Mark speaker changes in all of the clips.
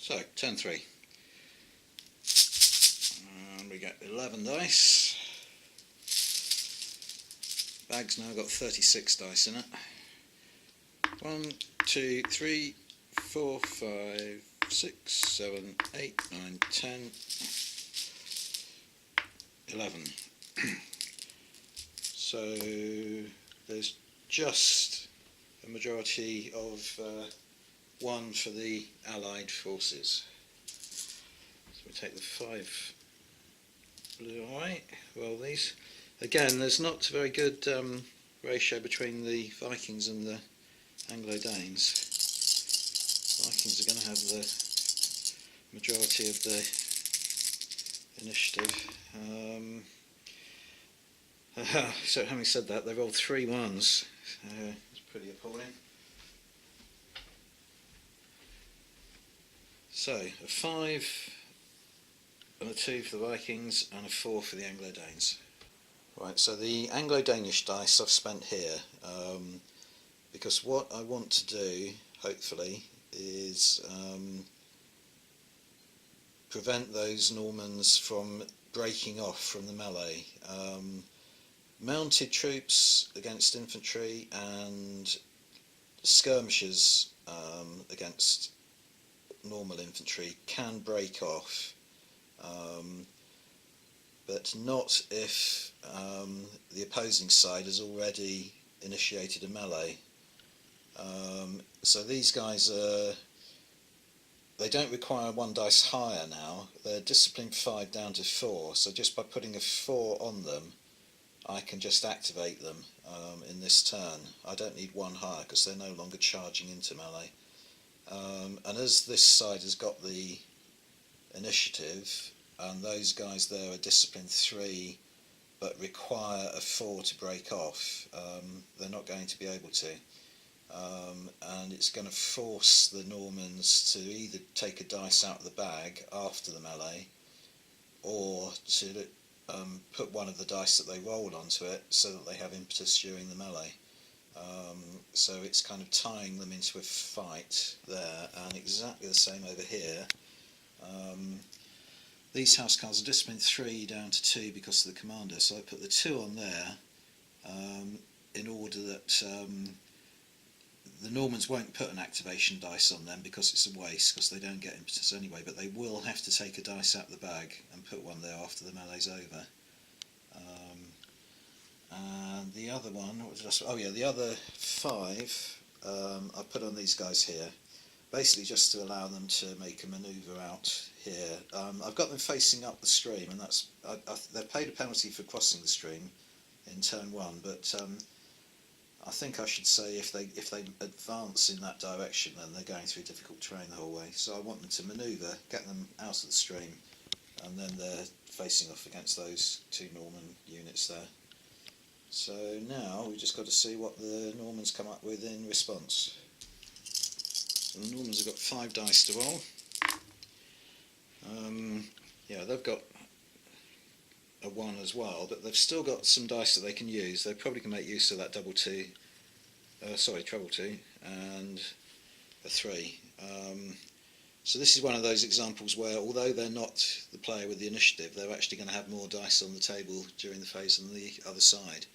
Speaker 1: So, turn 3. And we get 11 dice. Bag's now got 36 dice in it. 1, 2, 3, 4, 5, 6, 7, 8, 9, 10, 11. So there's just a majority of 1 for the Allied forces. So we take the 5 blue. Alright, roll these. Again, there's not a very good ratio between the Vikings and the Anglo-Danes. Vikings are going to have the majority of the initiative. So having said that, they rolled 3 1s. It's pretty appalling. So, a 5 and a 2 for the Vikings and a 4 for the Anglo-Danes. Right, so the Anglo-Danish dice I've spent here, because what I want to do, hopefully, is prevent those Normans from breaking off from the melee. Mounted troops against infantry and skirmishers against normal infantry can break off, but not if the opposing side has already initiated a melee. So these guys they don't require 1 dice higher now. They're discipline 5 down to 4, so just by putting a 4 on them I can just activate them in this turn. I don't need 1 higher because they're no longer charging into melee. And as this side has got the initiative and those guys there are discipline 3 but require a 4 to break off, they're not going to be able to. And it's going to force the Normans to either take a dice out of the bag after the melee or to put one of the dice that they roll onto it so that they have impetus during the melee. So it's kind of tying them into a fight there, and exactly the same over here. These huscarls are discipline 3 down to 2 because of the commander, so I put the 2 on there in order that the Normans won't put an activation dice on them because it's a waste, because they don't get impetus anyway, but they will have to take a dice out of the bag and put one there after the melee's over. And the other one, what did I say? Oh yeah, the other 5 I put on these guys here, basically just to allow them to make a manoeuvre out here. I've got them facing up the stream, and that's they've paid a penalty for crossing the stream in turn 1, but I think I should say if they advance in that direction, then they're going through difficult terrain the whole way. So I want them to manoeuvre, get them out of the stream, and then they're facing off against those 2 Norman units there. So now we've just got to see what the Normans come up with in response. So the Normans have got 5 dice to roll. Yeah, they've got a 1 as well, but they've still got some dice that they can use. They probably can make use of that treble 2 and a 3. So this is one of those examples where, although they're not the player with the initiative, they're actually going to have more dice on the table during the phase than the other side.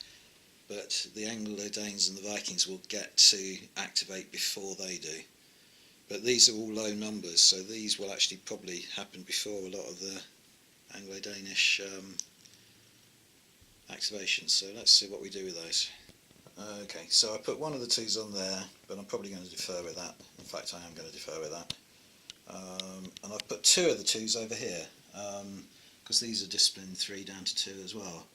Speaker 1: But the Anglo-Danes and the Vikings will get to activate before they do. But these are all low numbers, so these will actually probably happen before a lot of the Anglo-Danish activations. So let's see what we do with those. Okay, so I put one of the 2s on there, but I'm probably going to defer with that. In fact, I am going to defer with that. And I've put 2 of the 2s over here, because these are discipline 3 down to 2 as well.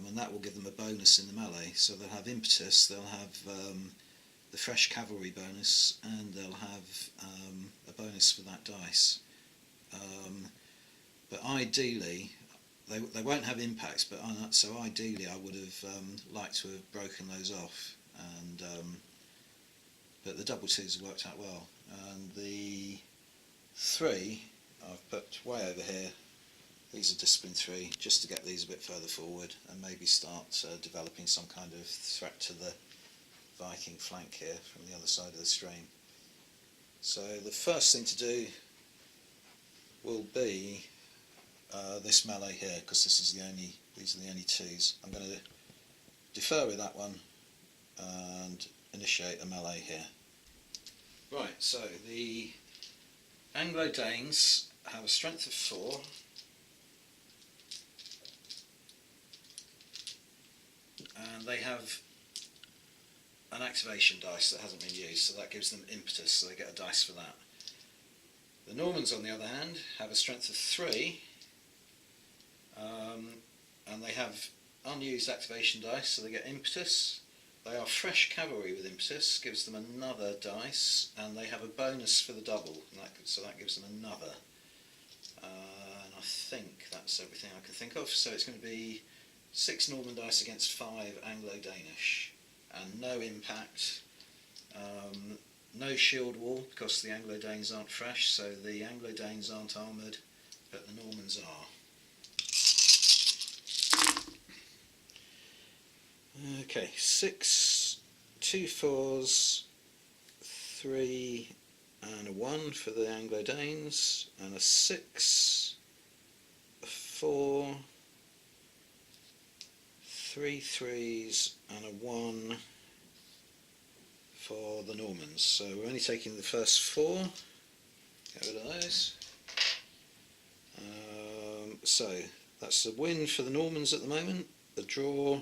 Speaker 1: And that will give them a bonus in the melee, so they'll have impetus, they'll have the fresh cavalry bonus, and they'll have a bonus for that dice. But ideally, they won't have impacts, but so ideally I would have liked to have broken those off, and but the double 2s have worked out well. And the 3 I've put way over here. These are discipline 3, just to get these a bit further forward and maybe start developing some kind of threat to the Viking flank here from the other side of the stream. So the first thing to do will be this melee here, because these are the only twos. I'm going to defer with that one and initiate a melee here. Right, so the Anglo-Danes have a strength of 4, and they have an activation dice that hasn't been used, so that gives them impetus, so they get a dice for that. The Normans, on the other hand, have a strength of 3, and they have unused activation dice, so they get impetus. They are fresh cavalry with impetus, gives them another dice, and they have a bonus for the double, so that gives them another. And I think that's everything I can think of. So it's going to be 6 Norman dice against 5 Anglo-Danish, and no impact, no shield wall, because the Anglo-Danes aren't fresh, so the Anglo-Danes aren't armoured, but the Normans are. Okay, 6, 2 4s, 3 and a 1 for the Anglo-Danes, and a 6, a 4, 3 3s and a 1 for the Normans. So we're only taking the first 4, get rid of those. So that's a win for the Normans at the moment, a draw,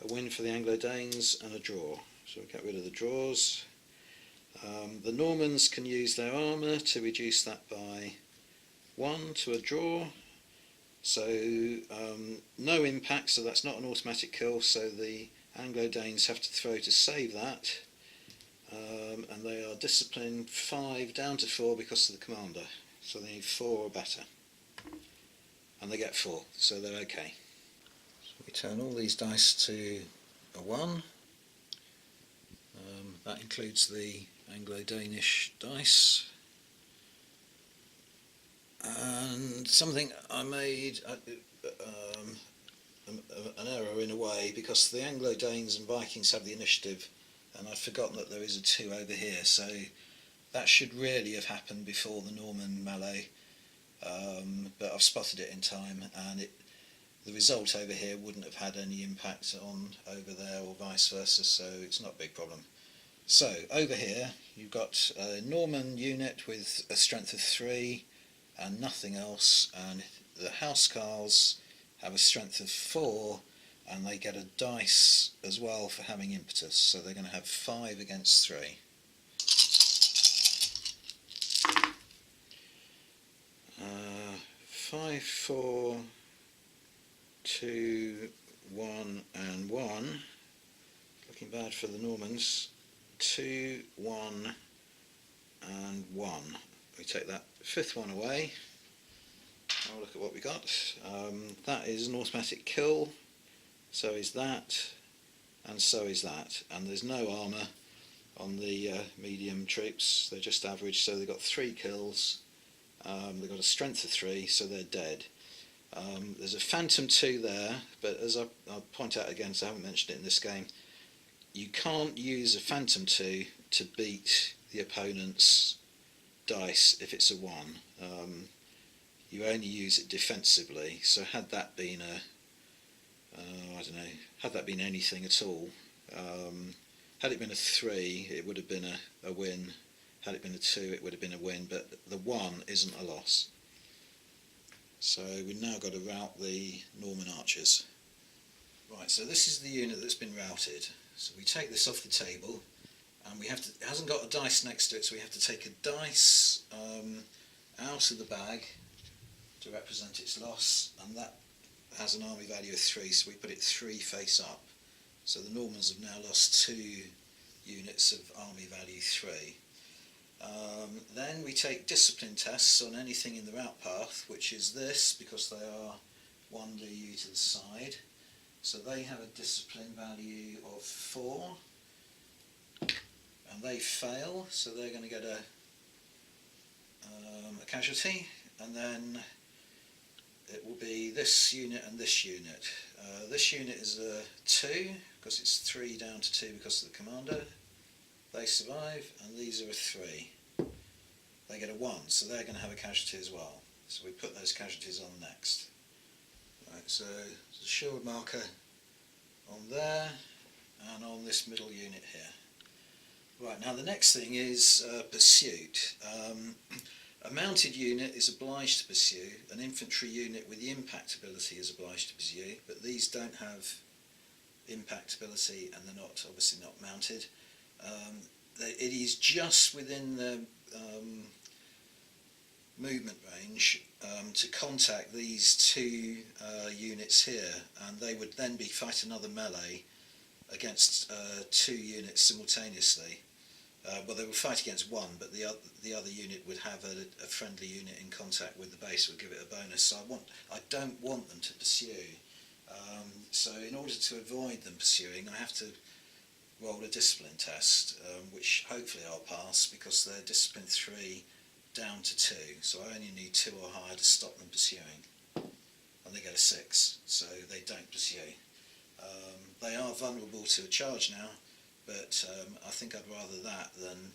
Speaker 1: a win for the Anglo-Danes, and a draw. So we'll get rid of the draws. The Normans can use their armour to reduce that by 1 to a draw. So no impact, so that's not an automatic kill, so the Anglo-Danes have to throw to save that. And they are disciplined 5 down to 4 because of the commander. So they need 4 or better. And they get 4, so they're okay. We turn all these dice to a 1. That includes the Anglo-Danish dice. And something I made an error in a way, because the Anglo-Danes and Vikings have the initiative, and I've forgotten that there is a 2 over here, so that should really have happened before the Norman melee, but I've spotted it in time, and the result over here wouldn't have had any impact on over there or vice versa, so it's not a big problem. So over here you've got a Norman unit with a strength of 3 and nothing else, and the huscarls have a strength of 4 and they get a dice as well for having impetus, so they're going to have 5 against 3. 5, 4, 2, 1 and 1, looking bad for the Normans. 2, 1 and 1. We take that 5th one away. Have a look at what we got. That is an automatic kill, so is that, and so is that, and there's no armour on the medium troops, they're just average, so they've got 3 kills. They've got a strength of 3, so they're dead. There's a Phantom 2 there, but as I'll point out again, so I haven't mentioned it in this game, you can't use a Phantom 2 to beat the opponent's dice if it's a 1. You only use it defensively, so had that been I don't know, had that been anything at all, had it been a 3 it would have been a win, had it been a 2 it would have been a win, but the 1 isn't a loss. So we've now got to rout the Norman archers. Right, so this is the unit that's been routed. So we take this off the table, and we have to, it hasn't got a dice next to it, so we have to take a dice out of the bag to represent its loss, and that has an army value of 3, so we put it 3 face up. So the Normans have now lost 2 units of army value 3. Then we take discipline tests on anything in the route path, which is this, because they are 1du to the side. So they have a discipline value of 4, and they fail, so they're going to get a casualty, and then it will be this unit and this unit. This unit is a 2, because it's 3 down to 2 because of the commander. They survive, and these are a 3. They get a 1, so they're going to have a casualty as well. So we put those casualties on next. Right, so there's a shield marker on there and on this middle unit here. Right, now the next thing is pursuit. A mounted unit is obliged to pursue, an infantry unit with the impact ability is obliged to pursue, but these don't have impact ability and they're not, obviously not mounted. It is just within the movement range to contact these two units here, and they would then be fighting another melee against two units simultaneously. Well, they would fight against one, but the other unit would have a friendly unit in contact with the base, would give it a bonus. So I don't want them to pursue. So in order to avoid them pursuing, I have to roll a discipline test, which hopefully I'll pass because they're discipline 3 down to 2. So I only need 2 or higher to stop them pursuing, and they get a 6, so they don't pursue. They are vulnerable to a charge now, but I think I'd rather that than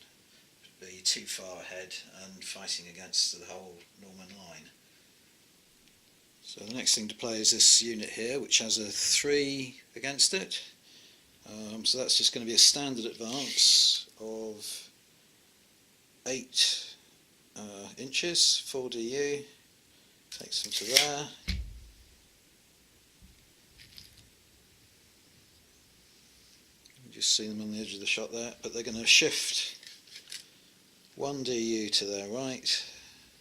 Speaker 1: be too far ahead and fighting against the whole Norman line. So the next thing to play is this unit here, which has a 3 against it. So that's just going to be a standard advance of 8 inches, 4 DU, takes them to there. You just see them on the edge of the shot there, but they're going to shift 1 DU to their right,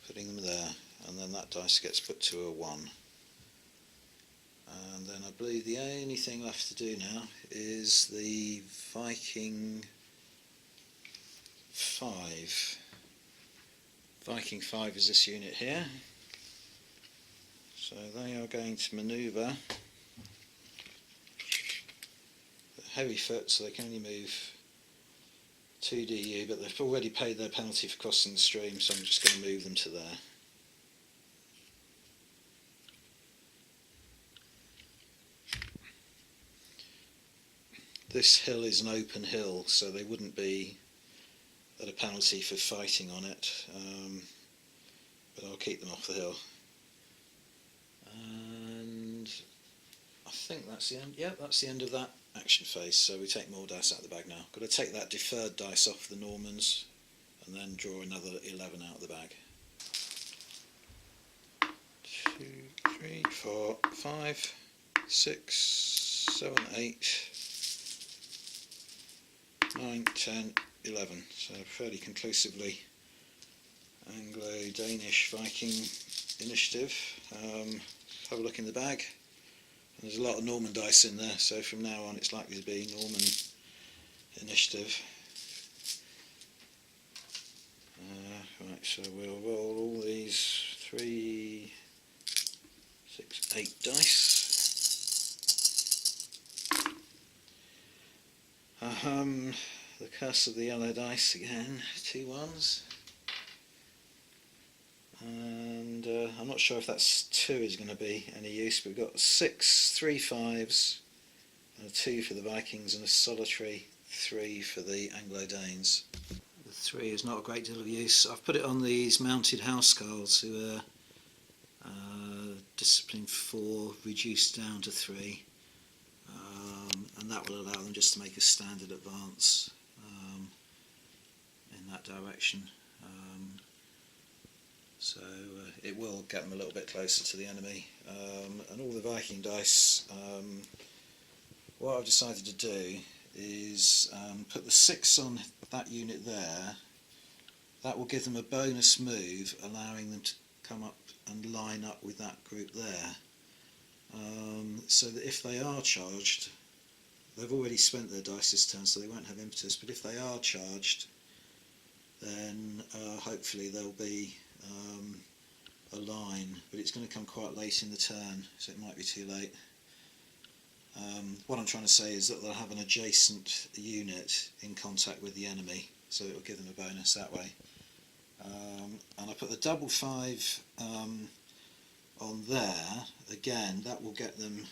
Speaker 1: putting them there, and then that dice gets put to a 1. And then I believe the only thing left to do now is the Viking 5. Viking 5 is this unit here. So they are going to manoeuvre. Heavy foot, so they can only move 2 DU, but they've already paid their penalty for crossing the stream, so I'm just going to move them to there. This hill is an open hill, so they wouldn't be at a penalty for fighting on it, but I'll keep them off the hill. And I think that's the end. Yeah, that's the end of that action phase, so we take more dice out of the bag now. Got to take that deferred dice off the Normans and then draw another 11 out of the bag. 2, 3, 4, 5, 6, 7, 8, 9, 10, 11. So fairly conclusively Anglo-Danish Viking initiative. Have a look in the bag. And there's a lot of Norman dice in there, so from now on it's likely to be Norman initiative. Right, so we'll roll all these 3, 6, 8 dice. The curse of the yellow dice again, 2 1s. And I'm not sure if that's 2 is going to be any use, but we've got 6 3 5s, and a 2 for the Vikings, and a solitary 3 for the Anglo-Danes. The 3 is not a great deal of use. I've put it on these mounted huscarls who are discipline 4 reduced down to 3, and that will allow them just to make a standard advance in that direction. So it will get them a little bit closer to the enemy. And all the Viking dice, what I've decided to do is put the 6 on that unit there. That will give them a bonus move, allowing them to come up and line up with that group there. So that if they are charged, they've already spent their dice this turn, so they won't have impetus, but if they are charged, then hopefully there'll be a line, but it's going to come quite late in the turn, so it might be too late. What I'm trying to say is that they'll have an adjacent unit in contact with the enemy, so it will give them a bonus that way. And I put the double 5 on there. Again, that will get them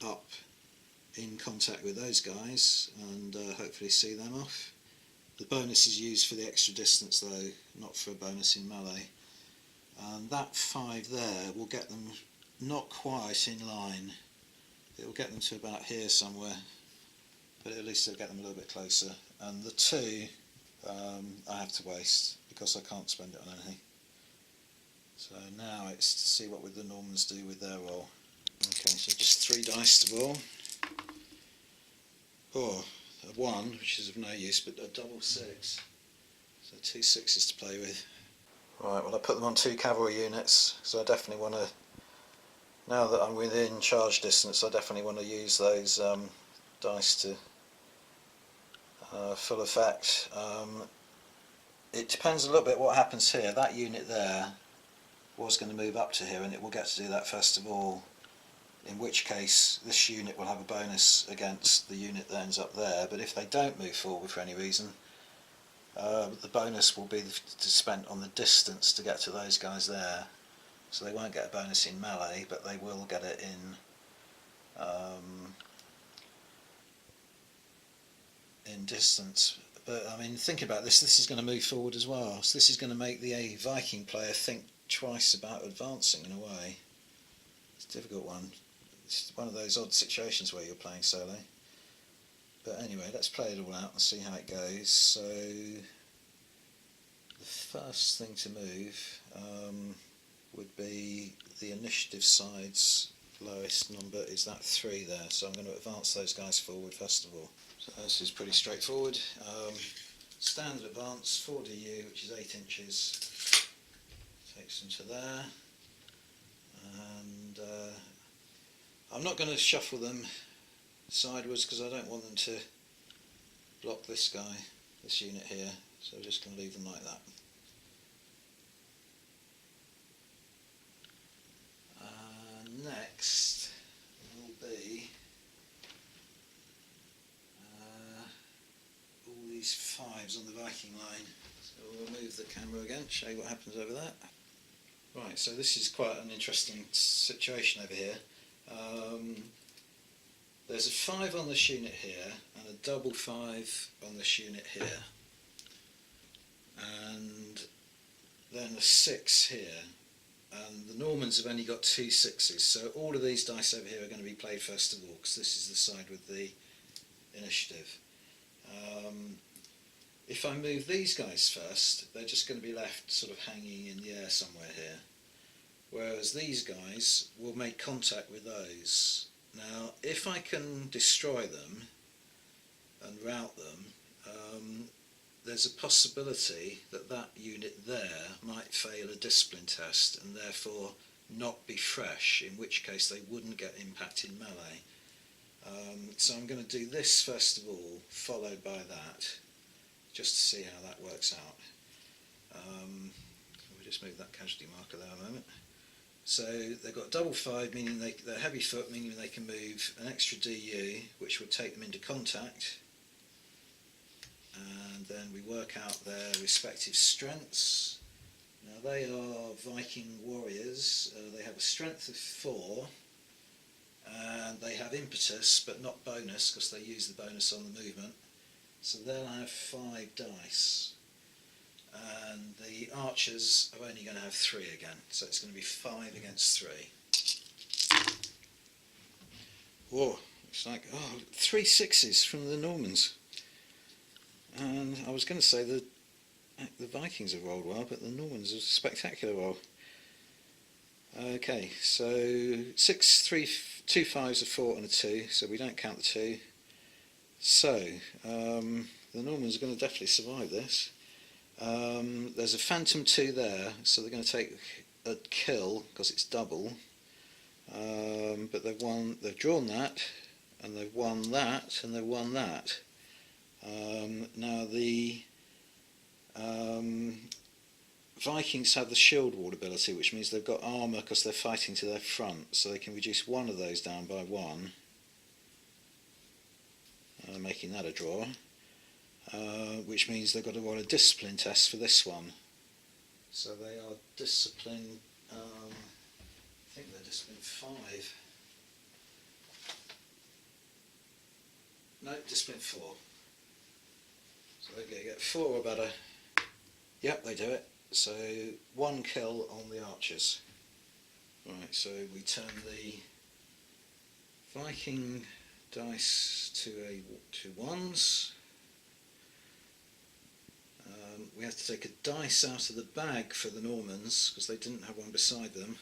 Speaker 1: up in contact with those guys and hopefully see them off. The bonus is used for the extra distance though, not for a bonus in melee. and that 5 there will get them not quite in line. It will get them to about here somewhere, but at least it'll get them a little bit closer. And the 2 I have to waste because I can't spend it on anything. So now it's to see what would the Normans do with their roll. Okay, so just 3 dice to roll. Oh, a 1, which is of no use, but a double 6. So 2 6s to play with. Right, well I put them on 2 cavalry units, so I definitely want to, now that I'm within charge distance, I definitely want to use those dice to full effect. It depends a little bit what happens here. That unit there was going to move up to here, and it will get to do that first of all, in which case this unit will have a bonus against the unit that ends up there. But if they don't move forward for any reason, the bonus will be spent on the distance to get to those guys there. So they won't get a bonus in melee, but they will get it in distance. But I mean, think about this, this is going to move forward as well, so this is going to make the Viking player think twice about advancing in a way. It's a difficult one. It's one of those odd situations where you're playing solo. But anyway, let's play it all out and see how it goes. So the first thing to move would be the initiative side's lowest number is that 3 there, so I'm going to advance those guys forward first of all. So this is pretty straightforward. Standard advance, 4DU, which is 8 inches, takes them to there, and I'm not going to shuffle them sideways because I don't want them to block this guy, this unit here, so we're just going to leave them like that. Next will be all these 5s on the Viking line. So we'll move the camera again, show you what happens over there. Right, so this is quite an interesting situation over here. There's a 5 on this unit here and a double 5 on this unit here, and then a 6 here. And the Normans have only got 2 6s, so all of these dice over here are going to be played first of all, because this is the side with the initiative. If I move these guys first, they're just going to be left sort of hanging in the air somewhere here, whereas these guys will make contact with those. Now, if I can destroy them and rout them, there's a possibility that that unit there might fail a discipline test and therefore not be fresh, in which case they wouldn't get impact in melee. So I'm going to do this first of all, followed by that, just to see how that works out. We'll just move that casualty marker there a moment. So they've got double 5, meaning they're heavy foot, meaning they can move an extra DU, which would take them into contact. And then we work out their respective strengths. Now they are Viking warriors. They have a strength of 4, and they have impetus but not bonus because they use the bonus on the movement. So they'll have 5 dice. And the archers are only going to have 3 again, so it's going to be 5 against 3. Whoa, it's like 3 6s from the Normans. And I was going to say the Vikings have rolled well, but the Normans have a spectacular roll. Okay, so 6, 3, 2 5s, a 4 and a 2, so we don't count the 2. So the Normans are going to definitely survive this. There's a Phantom 2 there, so they're going to take a kill because it's double. But they've drawn that, and they've won that, and they've won that. Now the Vikings have the shield wall ability, which means they've got armour because they're fighting to their front, so they can reduce one of those down by 1, making that a draw, which means they've got to roll a discipline test for this one. So they are discipline, I think they're discipline 5. No, discipline 4. So they get 4 or better. Yep, they do it. So 1 kill on the archers. Right, so we turn the Viking dice to 1s. We have to take a dice out of the bag for the Normans because they didn't have one beside them,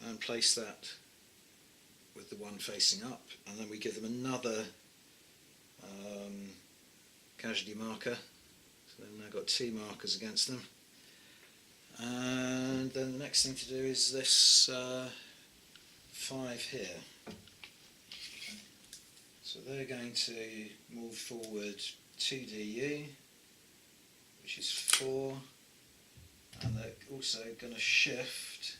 Speaker 1: and place that with the one facing up, and then we give them another casualty marker. So they've now got 2 markers against them. And then the next thing to do is this 5 here. So they're going to move forward 2 DU, which is 4, and they're also going to shift,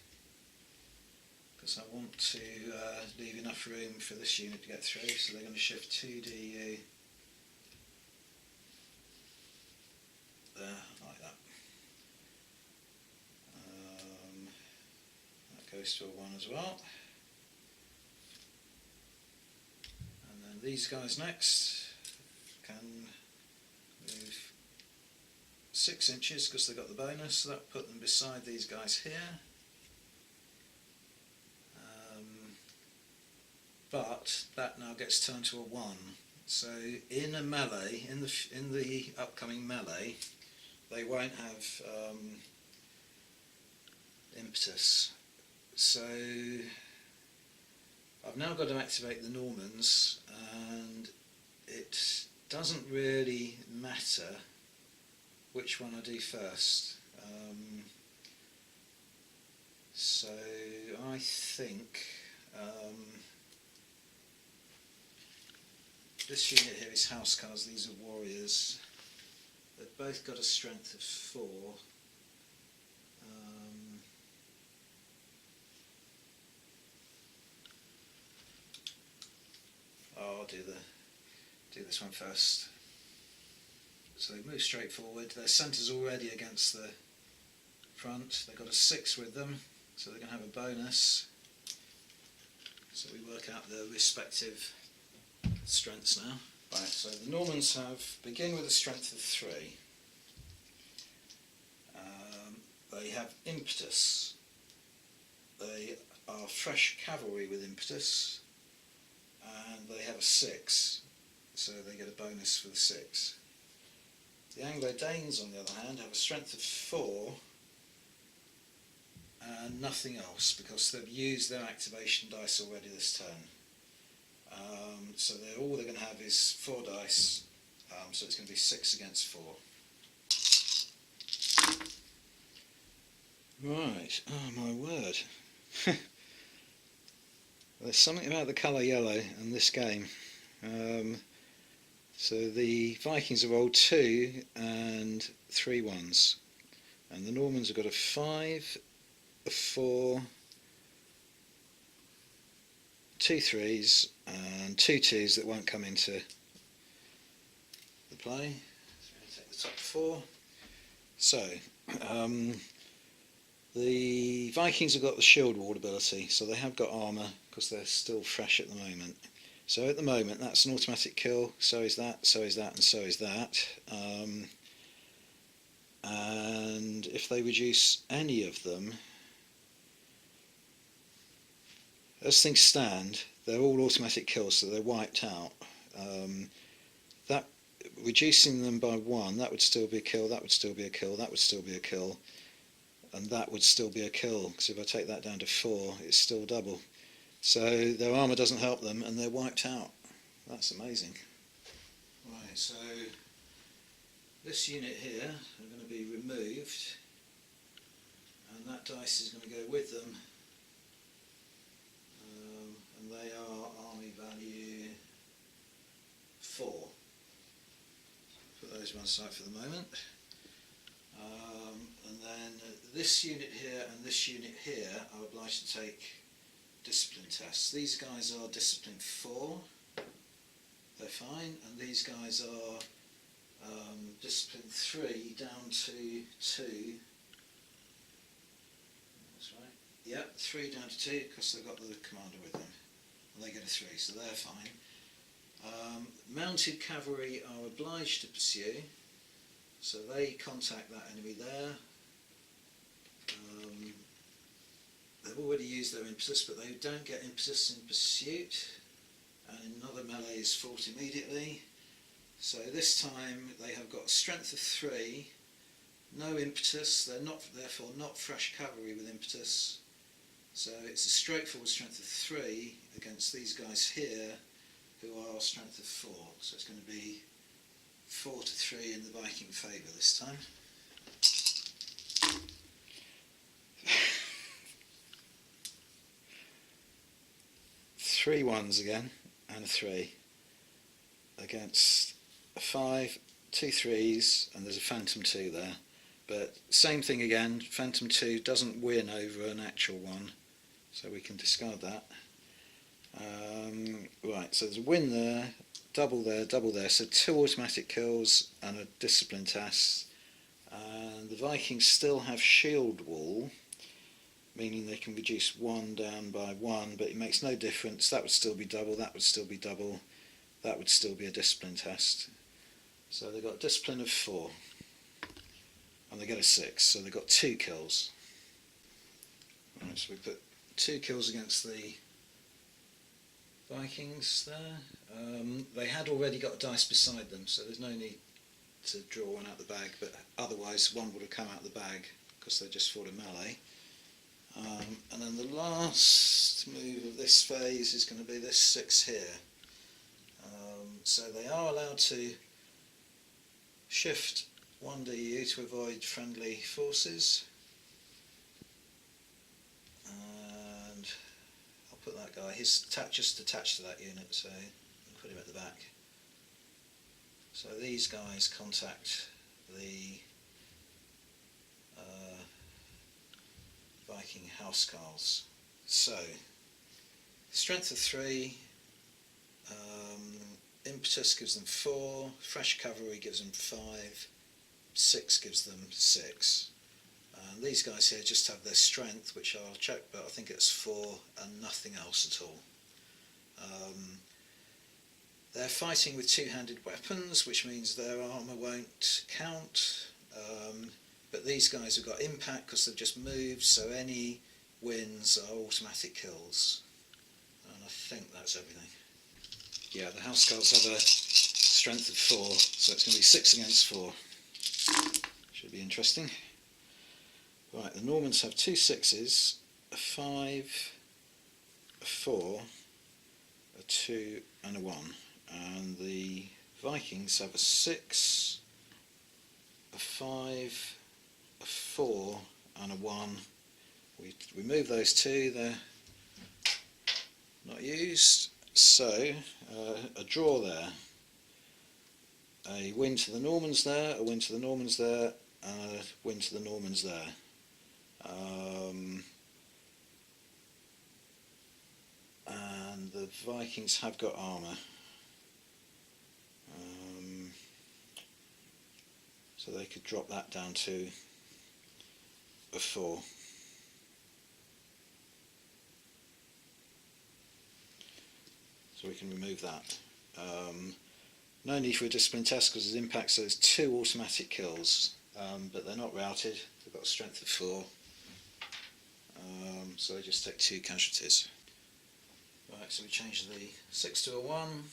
Speaker 1: because I want to leave enough room for this unit to get through, so they're going to shift 2 DU there, like that. That goes to a 1 as well. And then these guys next can move 6 inches because they got the bonus, so that put them beside these guys here. But that now gets turned to a 1. So in a melee, in the upcoming melee, they won't have impetus. So I've now got to activate the Normans, and it doesn't really matter which one I do first. So I think this unit here is huscarls, these are warriors. They've both got a strength of 4. I'll do this one first. So they move straight forward. Their centre's already against the front. They've got a 6 with them, so they're going to have a bonus. So we work out their respective strengths now. Right, so the Normans begin with a strength of 3. They have impetus. They are fresh cavalry with impetus, and they have a 6, so they get a bonus for the 6. The Anglo-Danes, on the other hand, have a strength of 4 and nothing else, because they've used their activation dice already this turn. So all they're going to have is 4 dice, so it's going to be 6 against 4. Right, oh my word. There's something about the colour yellow in this game. So the Vikings have rolled 2 and 3 1s, and the Normans have got a 5, a 4, 2 3s and 2 2s that won't come into the play. So we're going to take the top 4. So the Vikings have got the shield wall ability, so they have got armour because they're still fresh at the moment. So at the moment that's an automatic kill, so is that, so is that, and so is that. And if they reduce any of them, as things stand, they're all automatic kills, so they're wiped out. That reducing them by 1, that would still be a kill, that would still be a kill, that would still be a kill, and that would still be a kill, because if I take that down to 4, it's still double. So their armour doesn't help them, and they're wiped out. That's amazing. Right, so this unit here are going to be removed, and that dice is going to go with them. And they are army value 4. Put those one side for the moment. And then this unit here and this unit here are obliged to take discipline tests. These guys are discipline 4, they're fine, and these guys are discipline 3 down to 2. That's right. Yeah, 3 down to 2 because they've got the commander with them. And they get a 3, so they're fine. Mounted cavalry are obliged to pursue, so they contact that enemy there, they've already used their impetus, but they don't get impetus in pursuit, and another melee is fought immediately. So this time they have got a strength of 3, no impetus, they're not, therefore not fresh cavalry with impetus, so it's a straightforward strength of 3 against these guys here who are strength of 4, so it's going to be 4 to 3 in the Viking favour this time. 3 1s again and a 3 against a 5, 2 3s, and there's a phantom 2 there. But same thing again, phantom 2 doesn't win over an actual 1, so we can discard that. Right, so there's a win there, double there, so 2 automatic kills and a discipline test. And the Vikings still have shield wall, meaning they can reduce 1 down by 1, but it makes no difference. That would still be double, that would still be double, that would still be a discipline test. So they've got a discipline of 4, and they get a 6, so they've got 2 kills. Right, so we put 2 kills against the Vikings there. They had already got a dice beside them, so there's no need to draw one out the bag, but otherwise one would have come out the bag because they just fought a melee. And then the last move of this phase is going to be this 6 here. So they are allowed to shift 1 DU to avoid friendly forces. And I'll put that guy, he's just attached to that unit, so I'll put him at the back. So these guys contact the Viking huscarls. So, strength of 3, impetus gives them 4, fresh cavalry gives them 5, 6 gives them 6. And these guys here just have their strength, which I'll check, but I think it's 4 and nothing else at all. They're fighting with two-handed weapons, which means their armour won't count. But these guys have got impact because they've just moved, so any wins are automatic kills. And I think that's everything. Yeah, the huscarls have a strength of 4, so it's going to be 6 against 4. Should be interesting. Right, the Normans have 2 6s, a 5, a 4, a 2 and a 1. And the Vikings have a 6, a 5, a 4 and a 1. We remove those 2, they're not used, so a draw there, a win to the Normans there, a win to the Normans there, and a win to the Normans there. And the Vikings have got armour. So they could drop that down to a 4. So we can remove that. No need for a discipline test because there's impact, so there's 2 automatic kills, but they're not routed. They've got a strength of 4, so they just take 2 casualties. Right, so we change the 6 to a 1,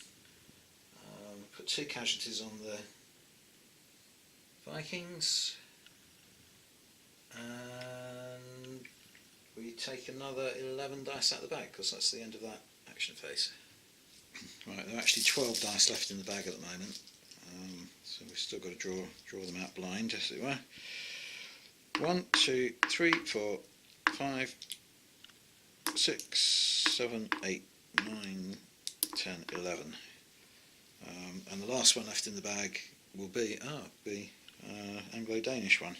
Speaker 1: put 2 casualties on the Vikings, and we take another 11 dice out of the bag because that's the end of that action phase. Right, there are actually 12 dice left in the bag at the moment, so we've still got to draw them out blind, as it were. 1, 2, 3, 4, 5, 6, 7, 8, 9, 10, 11. And the last one left in the bag will be Anglo-Danish one.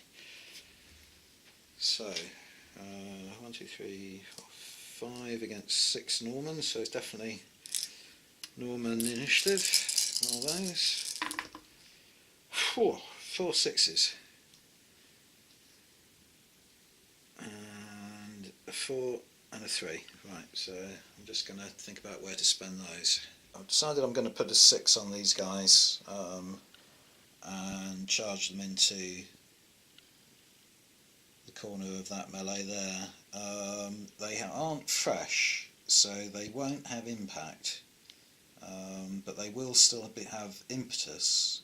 Speaker 1: So 1, 2, 3, 4, 5 against 6 Normans, so it's definitely Norman initiative. All those 4 6s and a 4 and a 3. Right, so I'm just going to think about where to spend those. I've decided I'm going to put a 6 on these guys and charge them into the corner of that melee there. They aren't fresh, so they won't have impact, but they will still have impetus,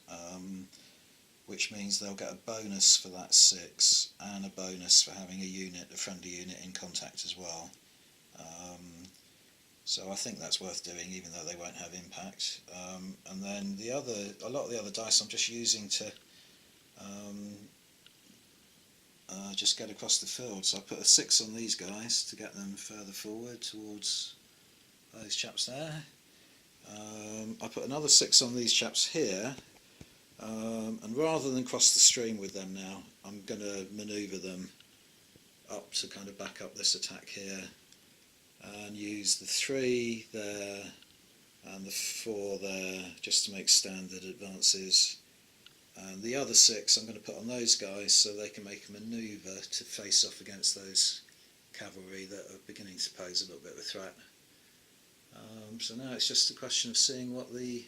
Speaker 1: which means they'll get a bonus for that 6 and a bonus for having a friendly unit in contact as well. So I think that's worth doing, even though they won't have impact. And then a lot of the other dice I'm just using to just get across the field. So I put a 6 on these guys to get them further forward towards those chaps there. I put another 6 on these chaps here, and rather than cross the stream with them now, I'm going to manoeuvre them up to kind of back up this attack here, and use the 3 there and the 4 there just to make standard advances. And the other 6 I'm going to put on those guys so they can make a manoeuvre to face off against those cavalry that are beginning to pose a little bit of a threat. So now it's just a question of seeing what the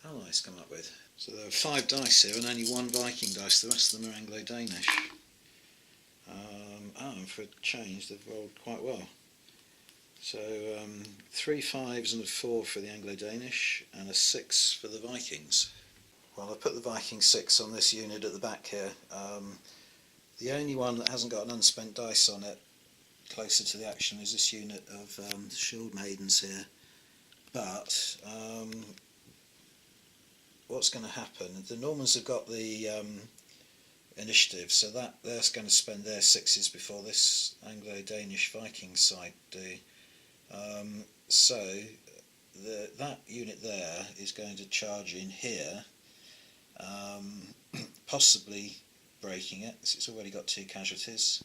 Speaker 1: allies come up with. So there are 5 dice here and only 1 Viking dice, the rest of them are Anglo-Danish. And for a change they've rolled quite well. So 3 5s and a 4 for the Anglo-Danish and a 6 for the Vikings. Well, I put the Viking 6 on this unit at the back here. The only one that hasn't got an unspent dice on it closer to the action is this unit of shield maidens here. But what's going to happen, the Normans have got the initiative, so they're going to spend their 6s before this Anglo-Danish Viking side do. So that unit there is going to charge in here, possibly breaking it, because it's already got 2 casualties.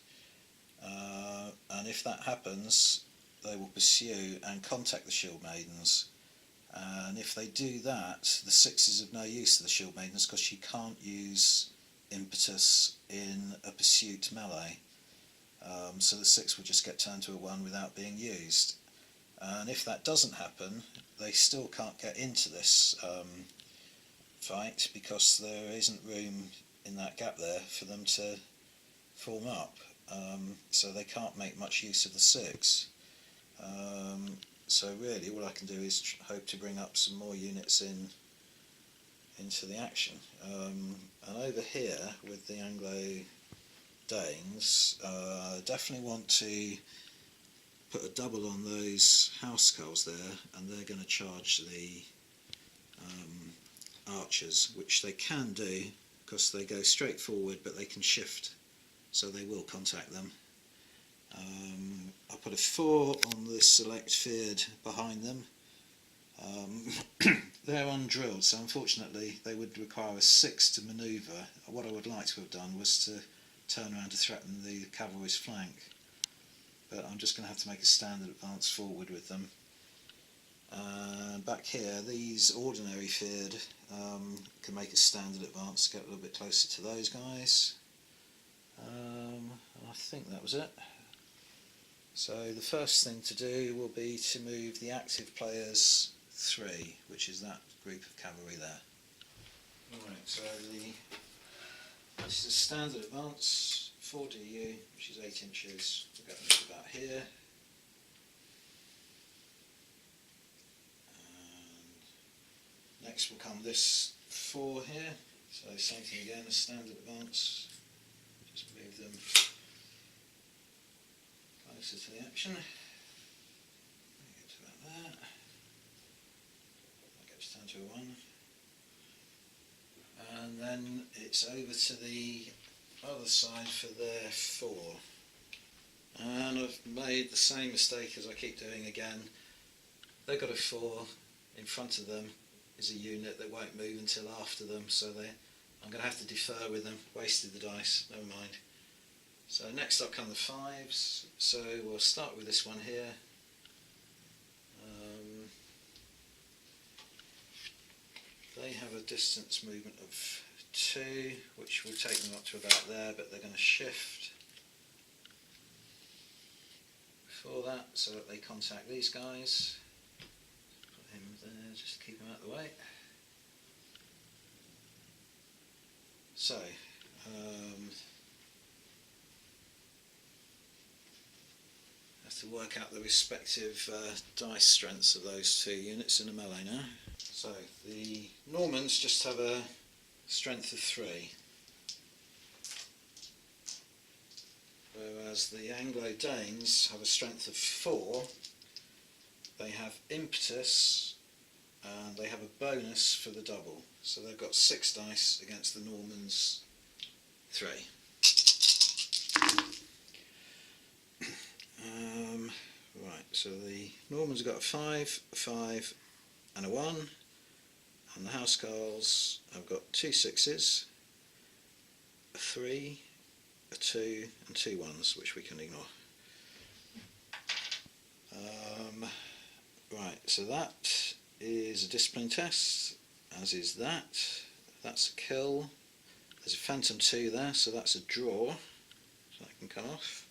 Speaker 1: And if that happens, they will pursue and contact the shield maidens. And if they do that, the 6 is of no use to the shield maidens because you can't use impetus in a pursuit melee. So the 6 will just get turned to a 1 without being used. And if that doesn't happen, they still can't get into this fight because there isn't room in that gap there for them to form up. So they can't make much use of the 6. So really all I can do is hope to bring up some more units into the action. And over here with the Anglo-Danes, definitely want to put a double on those huscarls there, and they're going to charge the archers, which they can do because they go straight forward but they can shift, so they will contact them. I put a 4 on the select feared behind them. They're undrilled, so unfortunately they would require a 6 to manoeuvre. What I would like to have done was to turn around to threaten the cavalry's flank, but I'm just going to have to make a standard advance forward with them. Back here, these ordinary feared can make a standard advance to get a little bit closer to those guys. I think that was it. So the first thing to do will be to move the active players 3, which is that group of cavalry there. Alright, so this is a standard advance, 4DU, which is 8 inches. We'll get them to about here. And next will come this 4 here. So same thing again, a standard advance. Just move them closer to the action. Get to about there. That gets down to a 1. And then it's over to the other side for their 4. And I've made the same mistake as I keep doing again. They've got a 4, in front of them is a unit that won't move until after them, so I'm going to have to defer with them. Wasted the dice, never mind. So next up come the 5s, so we'll start with this one here. They have a distance movement of 2, which will take them up to about there, but they're going to shift before that so that they contact these guys. Put him there, just keep him out of the way. So to work out the respective dice strengths of those two units in a melee now. So the Normans just have a strength of 3, whereas the Anglo-Danes have a strength of 4. They have impetus and they have a bonus for the double, so they've got 6 dice against the Normans' 3. Right, so the Normans have got a 5, a 5 and a 1, and the huscarls have got 2 6s, a 3, a 2 and 2 1s, which we can ignore. Right, so that is a discipline test, as is that. That's a kill. There's a phantom 2 there, so that's a draw, so that can come off.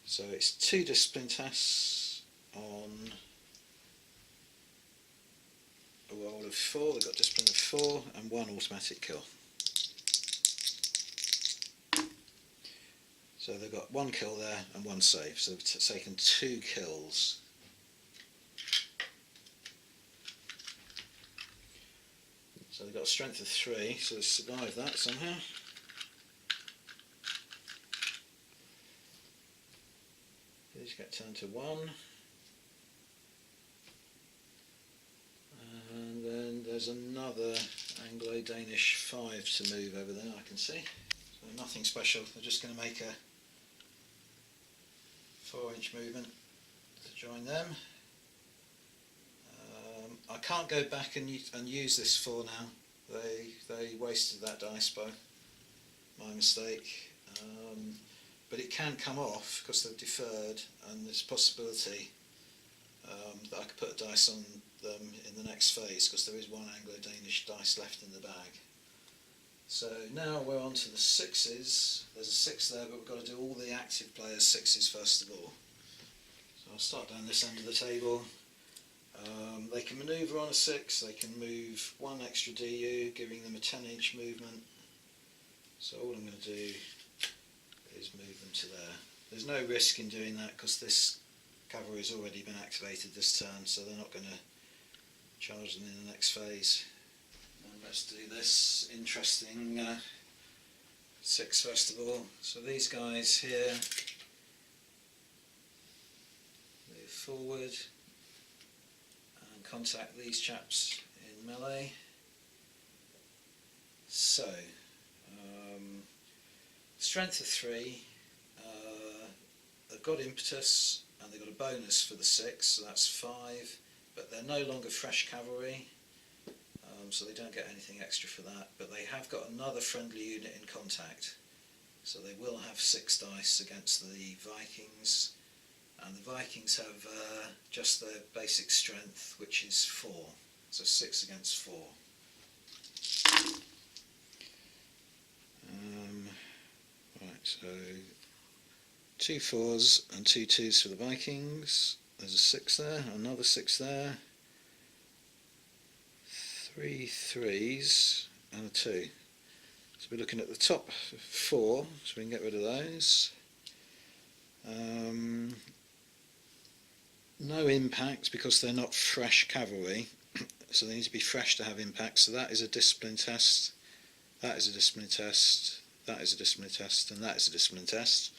Speaker 1: So it's 2 discipline tests on a roll of 4. They've got discipline of 4 and 1 automatic kill. So they've got 1 kill there and 1 save, so they've taken 2 kills. So they've got a strength of 3, so they survive that somehow. These get turned to 1. And then there's another Anglo-Danish 5 to move over there, I can see. So nothing special, they're just going to make a 4-inch movement to join them. I can't go back and use this 4 now. They wasted that dice by my mistake. But it can come off because they've deferred, and there's a possibility that I could put a dice on them in the next phase because there is 1 Anglo-Danish dice left in the bag. So now we're on to the 6s. There's a 6 there, but we've got to do all the active players' 6s first of all. So I'll start down this end of the table. They can manoeuvre on a 6, they can move 1 extra DU, giving them a 10-inch movement. So all I'm going to do is move them to there. There's no risk in doing that because this cavalry has already been activated this turn, so they're not going to charge them in the next phase. And let's do this interesting 6 first of all. So these guys here move forward and contact these chaps in melee. So strength of 3, they've got impetus and they've got a bonus for the 6, so that's 5, but they're no longer fresh cavalry, so they don't get anything extra for that, but they have got another friendly unit in contact, so they will have 6 dice against the Vikings, and the Vikings have just their basic strength, which is 4, so 6 against 4. Right, so 2 4s and 2 2s for the Vikings. There's a 6 there, another 6 there, 3 3s and a 2. So we're looking at the top 4, so we can get rid of those. No impact because they're not fresh cavalry, so they need to be fresh to have impact, so that is a discipline test, that is a discipline test, that is a discipline test, and that is a discipline test.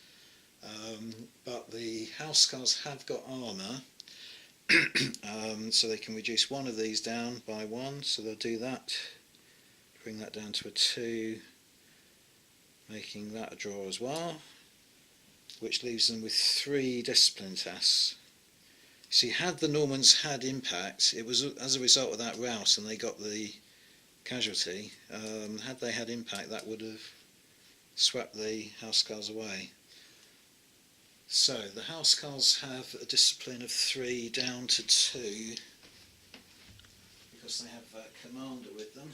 Speaker 1: But the huscarls have got armour, so they can reduce 1 of these down by 1, so they'll do that, bring that down to a 2, making that a draw as well, which leaves them with 3 discipline tests. See, had the Normans had impact, it was as a result of that rout and they got the casualty, had they had impact that would have swept the huscarls away. So the huscarls have a discipline of 3 down to 2 because they have a commander with them.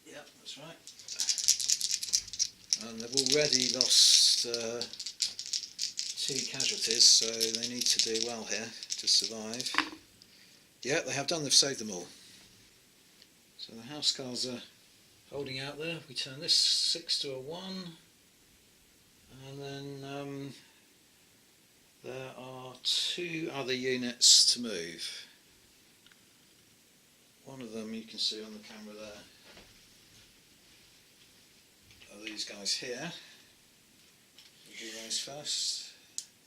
Speaker 1: Yep, that's right. And they've already lost 2 casualties, so they need to do well here to survive. Yeah, they have done, they've saved them all. So the huscarls are holding out there. We turn this 6 to a 1, and then there are 2 other units to move. One of them you can see on the camera there are these guys here. We'll do those first.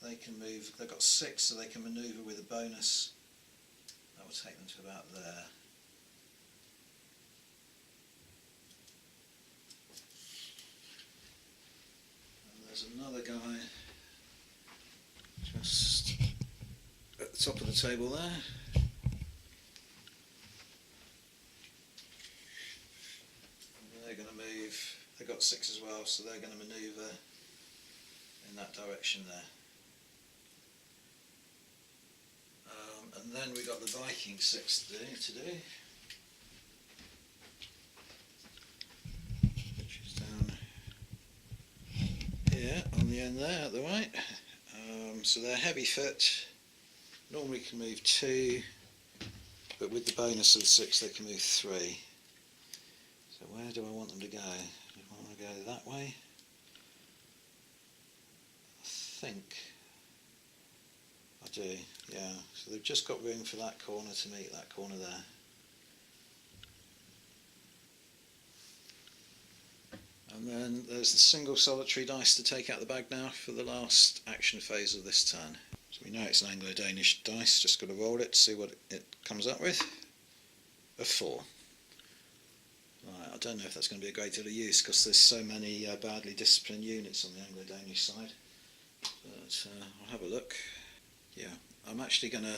Speaker 1: They can move, they've got 6, so they can manoeuvre with a bonus. That will take them to about there. And there's another guy just at the top of the table there. They're going to move, they've got 6 as well, so they're going to manoeuvre in that direction there. And then we've got the Viking 6 to do, which is down here on the end there at the right. So they're heavy foot, normally can move 2, but with the bonus of 6 they can move 3. So where do I want them to go? Do I want to go that way? I think I do, yeah. So they've just got room for that corner to meet that corner there. And then there's the single solitary dice to take out the bag now for the last action phase of this turn. So we know it's an Anglo-Danish dice, just got to roll it to see what it comes up with. A 4. Right, I don't know if that's going to be a great deal of use because there's so many badly disciplined units on the Anglo-Danish side. But I'll have a look. Yeah, I'm actually going to...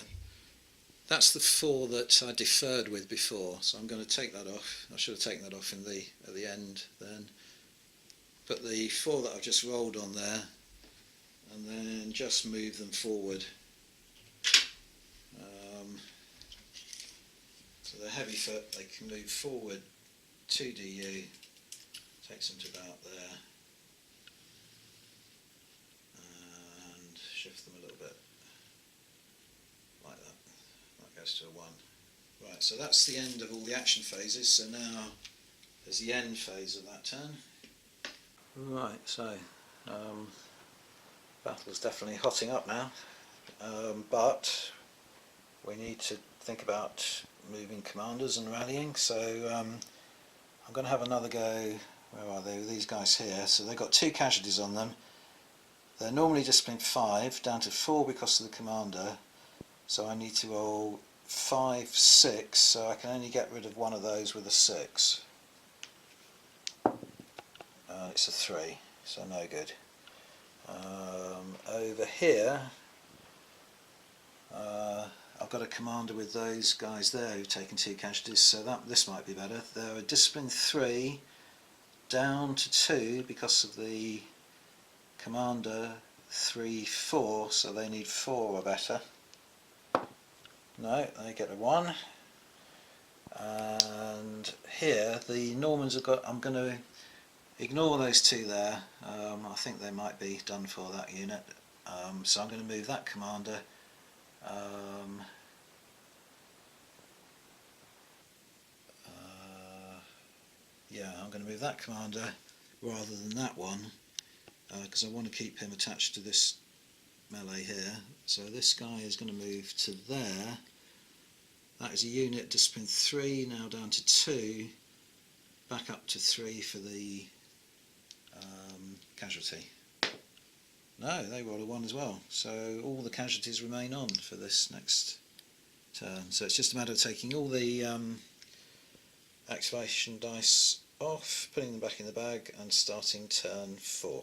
Speaker 1: That's the 4 that I deferred with before, so I'm going to take that off. I should have taken that off at the end then. Put the 4 that I've just rolled on there, and then just move them forward. So they're heavy foot, they can move forward 2 DU, takes them to about there, and shift them a little bit, like that. That goes to a 1. Right, so that's the end of all the action phases, so now there's the end phase of that turn. Right, so battle's definitely hotting up now, but we need to think about moving commanders and rallying, so I'm going to have another go. Where are they? These guys here. So they've got 2 casualties on them. They're normally disciplined 5, down to 4 because of the commander, so I need to roll 5, 6, so I can only get rid of one of those with a 6. It's a 3, so no good. Over here I've got a commander with those guys there who've taken 2 casualties, so this might be better. They're a discipline 3 down to 2 because of the commander 3, 4, so they need 4 or better. No, they get a 1. And here the Normans have got, I'm going to ignore those 2 there. I think they might be done for, that unit. So I'm going to move that commander. Yeah, I'm going to move that commander rather than that one because I want to keep him attached to this melee here. So this guy is going to move to there. That is a unit discipline 3, now down to 2, back up to 3 for the casualty. No, they roll a 1 as well, so all the casualties remain on for this next turn. So it's just a matter of taking all the activation dice off, putting them back in the bag and starting turn 4.